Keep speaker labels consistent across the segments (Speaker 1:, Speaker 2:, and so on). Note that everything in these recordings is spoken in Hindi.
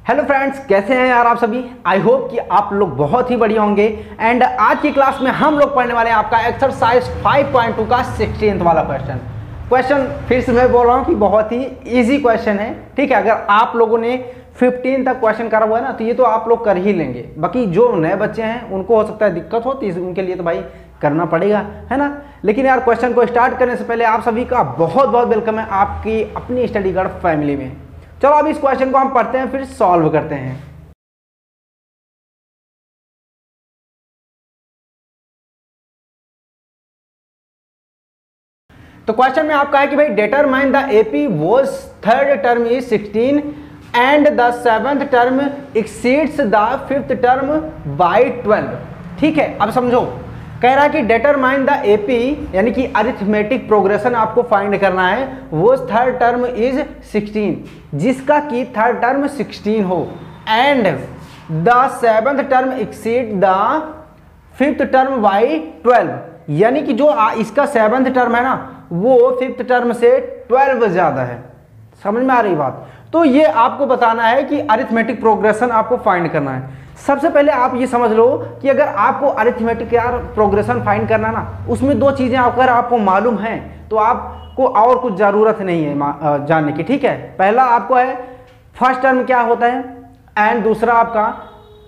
Speaker 1: हेलो फ्रेंड्स, कैसे हैं यार आप सभी। आई होप कि आप लोग बहुत ही बढ़िया होंगे। एंड आज की क्लास में हम लोग पढ़ने वाले हैं आपका एक्सरसाइज 5.2 का 16th वाला क्वेश्चन फिर से मैं बोल रहा हूँ कि बहुत ही इजी क्वेश्चन है। ठीक है, अगर आप लोगों ने 15 तक क्वेश्चन करा हुआ है ना, तो ये तो आप लोग कर ही लेंगे। बाकी जो नए बच्चे हैं उनको हो सकता है दिक्कत हो, तो उनके लिए तो भाई करना पड़ेगा, है ना। लेकिन यार क्वेश्चन को स्टार्ट करने से पहले आप सभी का बहुत बहुत वेलकम है आपकी अपनी स्टडी गार्ड फैमिली में। चलो अब इस क्वेश्चन को हम पढ़ते हैं, फिर सॉल्व करते हैं। तो क्वेश्चन में आपका है कि भाई determine the AP was third term is 16 and the seventh term exceeds the fifth term by 12। ठीक है, अब समझो, कह रहा है कि डिटरमाइन द एपी यानी कि अरिथमेटिक प्रोग्रेशन आपको फाइंड करना है। वो थर्ड टर्म इज 16, जिसका कि थर्ड टर्म 16 हो, and the seventh term exceed the fifth term by 12, यानी कि जो इसका सेवंथ टर्म है ना, वो फिफ्थ टर्म से 12 ज्यादा है। समझ में आ रही बात। तो ये आपको बताना है कि अरिथमेटिक प्रोग्रेशन आपको फाइंड करना है। सबसे पहले आप ये समझ लो कि अगर आपको अरिथमेटिक यार प्रोग्रेशन फाइंड करना ना, उसमें दो चीजें अगर आपको मालूम हैं तो आपको और कुछ जरूरत नहीं है जानने की। ठीक है, पहला आपको है फर्स्ट टर्म क्या होता है, एंड दूसरा आपका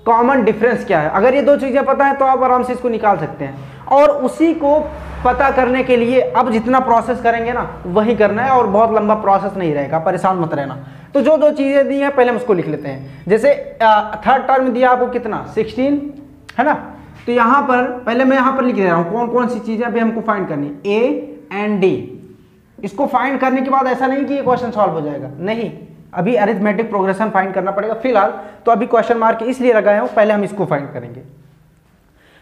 Speaker 1: कॉमन डिफरेंस क्या है। अगर ये दो चीजें पता है तो आप आराम से इसको निकाल सकते हैं। और उसी को पता करने के लिए अब जितना प्रोसेस करेंगे ना वही करना है, और बहुत लंबा प्रोसेस नहीं रहेगा, परेशान मत रहना। तो जो दो चीजें दी हैं पहले हम उसको लिख लेते हैं। जैसे थर्ड टर्म दिया आपको कितना 16 है ना, तो यहां पर पहले मैं यहां पर लिख दे रहा हूं कौन कौन सी चीजें अभी हमको फाइंड करनी, ए एंड डी। इसको फाइंड करने के बाद ऐसा नहीं कि ये क्वेश्चन सॉल्व हो जाएगा, नहीं, अभी अरिथमेटिक प्रोग्रेशन फाइंड करना पड़ेगा। फिलहाल तो अभी क्वेश्चन मार्क इसलिए लगाए हूं, पहले हम इसको फाइंड करेंगे।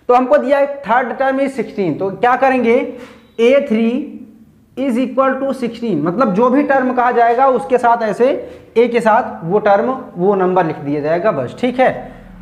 Speaker 1: तो हमको दिया है थर्ड टर्म इज 16, तो क्या करेंगे, A3 इज इक्वल टू 16, मतलब जो भी टर्म कहा जाएगा उसके साथ ऐसे ए के साथ वो टर्म वो नंबर लिख दिया जाएगा बस। ठीक है,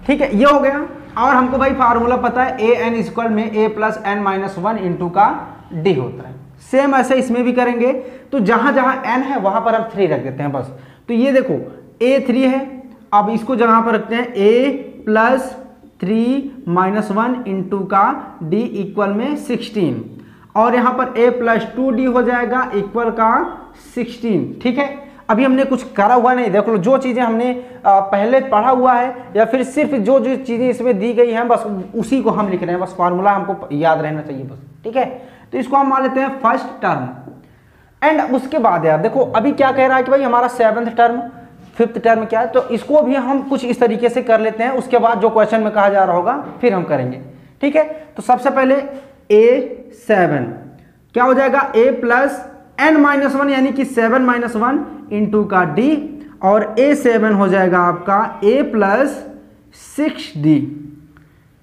Speaker 1: ठीक है, ये हो गया। और हमको भाई फार्मूला पता है ए एन इक्वल में a plus n minus 1 into का d होता है। सेम ऐसे इसमें भी करेंगे, तो जहां जहां n है वहां पर हम 3 रख देते हैं बस। तो ये देखो A3 है, अब इसको जहां पर रखते हैं a प्लस 3 माइनस 1 इंटू का d इक्वल में 16, और यहां पर a प्लस 2d हो जाएगा इक्वल का 16। ठीक है, अभी हमने कुछ करा हुआ नहीं, देख लो जो चीजें हमने पहले पढ़ा हुआ है या फिर सिर्फ जो जो चीजें इसमें दी गई हैं बस उसी को हम लिख रहे हैं, बस फार्मूला हमको याद रहना चाहिए बस। ठीक है, तो इसको हम मान लेते हैं फर्स्ट टर्म। एंड उसके बाद यार देखो अभी क्या कह रहा है कि भाई हमारा सेवंथ टर्म फिफ्थ टर्म क्या है, तो इसको भी हम कुछ इस तरीके से कर लेते हैं। उसके बाद जो क्वेश्चन में कहा जा रहा होगा फिर हम करेंगे। ठीक है, तो सबसे पहले A7 क्या हो जाएगा, a प्लस n माइनस 1 यानी कि 7 माइनस 1 इंटू का d, और A7 हो जाएगा आपका a प्लस 6d।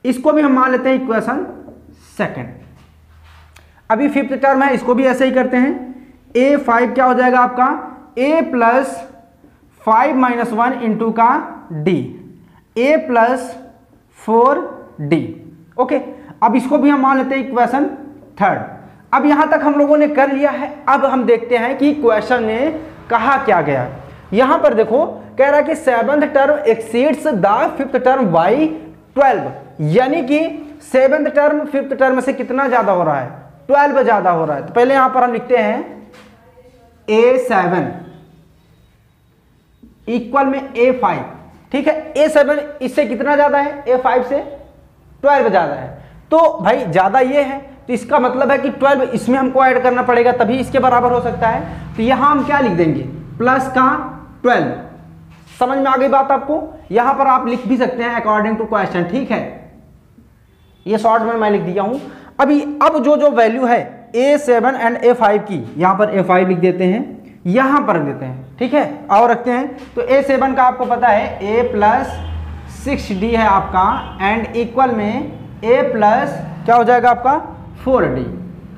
Speaker 1: इसको भी हम मान लेते हैं इक्वेशन सेकंड। अभी फिफ्थ टर्म है, इसको भी ऐसे ही करते हैं। A5 क्या हो जाएगा आपका, a प्लस 5 माइनस 1 इंटू का d, a plus 4d। Okay, अब इसको भी हम मान लेते हैं इक्वेशन थर्ड। अब यहां तक हम लोगों ने कर लिया है। अब हम देखते हैं कि क्वेश्चन में कहा क्या गया। यहां पर देखो कह रहा है कि seventh term exceeds the fifth term by 12, यानी कि सेवंथ टर्म फिफ्थ टर्म से कितना ज्यादा हो रहा है, 12 ज्यादा हो रहा है। तो पहले यहां पर हम लिखते हैं A7 इक्वल में A5। ठीक है, A7 इससे कितना ज्यादा है, A5 से 12 ज्यादा है। तो भाई ज्यादा ये है, तो इसका मतलब है कि 12 इसमें हमको ऐड करना पड़ेगा तभी इसके बराबर हो सकता है। तो यहां हम क्या लिख देंगे, प्लस का 12। समझ में आ गई बात आपको। यहां पर आप लिख भी सकते हैं अकॉर्डिंग टू क्वेश्चन। ठीक है, ये शॉर्ट में मैं लिख दिया हूं। अभी अब जो जो वैल्यू है A7 एंड A5 की, यहां पर A5 लिख देते हैं, यहां पर रख देते हैं। ठीक है, और रखते हैं। तो A7 का आपको पता है a प्लस 6d है आपका, एंड इक्वल में a प्लस क्या हो जाएगा आपका 4d,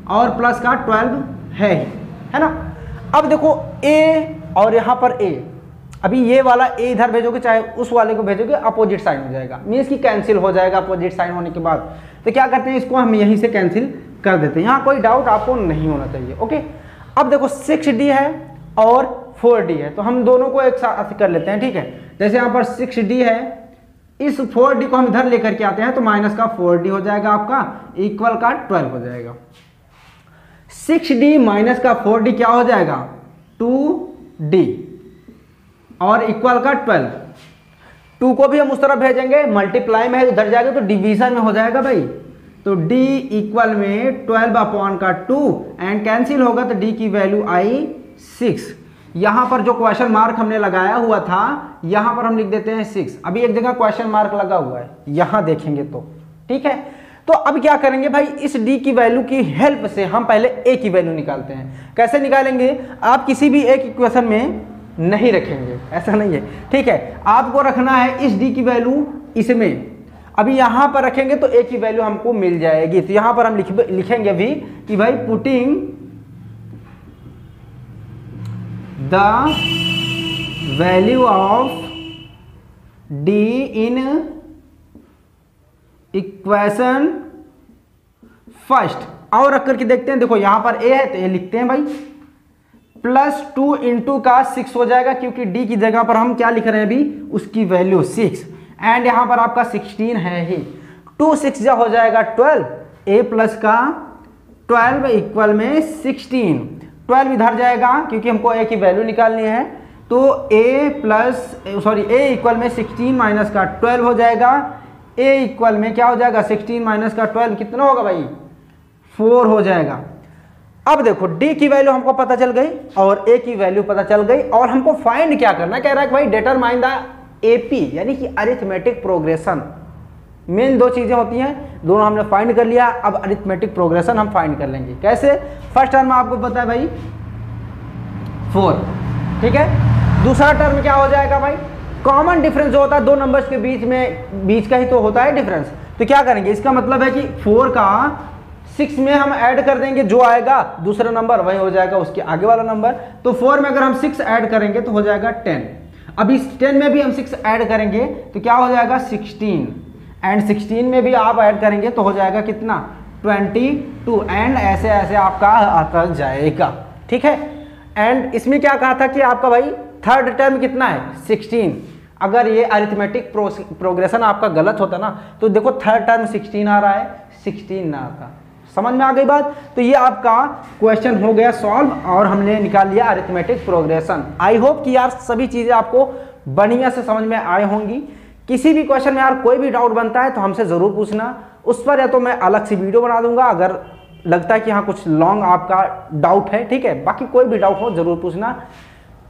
Speaker 1: और प्लस का 12 है ही, है ना। अब देखो a और यहाँ पर a, अभी ये वाला a इधर भेजोगे चाहे उस वाले को भेजोगे अपोजिट साइन हो जाएगा, मीन्स कि कैंसिल हो जाएगा अपोजिट साइन होने के बाद। तो क्या करते हैं, इसको हम यहीं से कैंसिल कर देते हैं। यहाँ कोई डाउट आपको नहीं होना चाहिए। ओके, अब देखो 6d है और 4d है, तो हम दोनों को एक साथ कर लेते हैं। ठीक है, जैसे यहाँ पर 6d है, इस 4d को हम इधर लेकर के आते हैं तो माइनस का 4d हो जाएगा आपका, इक्वल का 12 हो जाएगा। 6d माइनस का 4d क्या हो जाएगा, 2d और इक्वल का 12। 2 को भी हम उस तरफ भेजेंगे, मल्टीप्लाई में है उधर जाएगा तो डिवीजन में हो जाएगा भाई, तो d इक्वल में 12 अपॉन का 2 एंड कैंसिल होगा तो d की वैल्यू आई 6। यहां पर जो क्वेश्चन मार्क हमने लगाया हुआ था यहां पर हम लिख देते हैं 6। अभी एक जगह क्वेश्चन मार्क लगा हुआ है, यहां देखेंगे तो ठीक है। तो अब क्या करेंगे भाई, इस d की वैल्यू की हेल्प से हम पहले a की वैल्यू निकालते हैं। कैसे निकालेंगे, आप किसी भी एक इक्वेशन में नहीं रखेंगे, ऐसा नहीं है, ठीक है। आपको रखना है इस d की वैल्यू इसमें, अभी यहां पर रखेंगे तो a की वैल्यू हमको मिल जाएगी। तो यहां पर हम लिखेंगे अभी कि भाई putting the value of d in equation first, और रख करके देखते हैं। देखो यहां पर a है तो a लिखते हैं भाई, प्लस 2 इंटू का 6 हो जाएगा, क्योंकि d की जगह पर हम क्या लिख रहे हैं अभी, उसकी वैल्यू 6, एंड यहां पर आपका 16 है ही। 2 6 जा हो जाएगा 12, a प्लस का 12 इक्वल में 16, 12 इधर जाएगा क्योंकि हमको a की वैल्यू निकालनी है, तो a इक्वल में 16 माइनस का 12 हो जाएगा। a इक्वल में क्या हो जाएगा, 16 माइनस का 12 कितना होगा भाई, 4 हो जाएगा। अब देखो d की वैल्यू हमको पता चल गई और a की वैल्यू पता चल गई, और हमको फाइंड क्या करना, कह रहा है कि भाई डिटरमाइन द AP यानी कि अरिथमेटिक प्रोग्रेशन। मेन दो चीजें होती हैं, दोनों हमने फाइंड कर लिया, अब अरिथमेटिक प्रोग्रेशन हम फाइंड कर लेंगे। कैसे, फर्स्ट टर्म आपको पता है भाई 4, ठीक है। दूसरा टर्म क्या हो जाएगा भाई, कॉमन डिफरेंस जो होता है दो नंबर्स के बीच का ही तो होता है डिफरेंस। तो क्या करेंगे, इसका मतलब है कि 4 का 6 में हम ऐड कर देंगे, जो आएगा दूसरा नंबर वही हो जाएगा उसके आगे वाला नंबर। तो 4 में अगर हम 6 ऐड करेंगे तो हो जाएगा 10। अब इस 10 में भी हम 6 ऐड करेंगे तो क्या हो जाएगा 16, एंड 16 में भी आप ऐड करेंगे तो हो जाएगा कितना 22, एंड ऐसे ऐसे आपका आता जाएगा, ठीक है। एंड इसमें क्या कहा था कि आपका भाई थर्ड टर्म कितना है 16। अगर ये अरिथमेटिक प्रोग्रेशन आपका गलत होता ना तो देखो थर्ड टर्म 16 आ रहा है, 16 ना आता। समझ में आ गई बात। तो ये आपका क्वेश्चन हो गया सॉल्व और हमने निकाल लिया अरिथमेटिक प्रोग्रेशन। आई होप कि यार सभी चीज़ें आपको बढ़िया से समझ में आए होंगी। किसी भी क्वेश्चन में यार कोई भी डाउट बनता है तो हमसे ज़रूर पूछना, उस पर या तो मैं अलग से वीडियो बना दूंगा अगर लगता है कि हाँ कुछ लॉन्ग आपका डाउट है, ठीक है। बाकी कोई भी डाउट हो ज़रूर पूछना।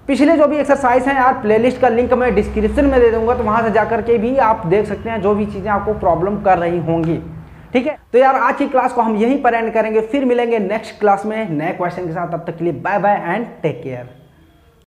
Speaker 1: पिछले जो भी एक्सरसाइज हैं यार प्लेलिस्ट का लिंक मैं डिस्क्रिप्शन में दे दूंगा, तो वहाँ से जाकर के भी आप देख सकते हैं जो भी चीज़ें आपको प्रॉब्लम कर रही होंगी, ठीक है। तो यार आज की क्लास को हम यहीं पर एंड करेंगे, फिर मिलेंगे नेक्स्ट क्लास में नए क्वेश्चन के साथ। तब तक के लिए bye bye and take care.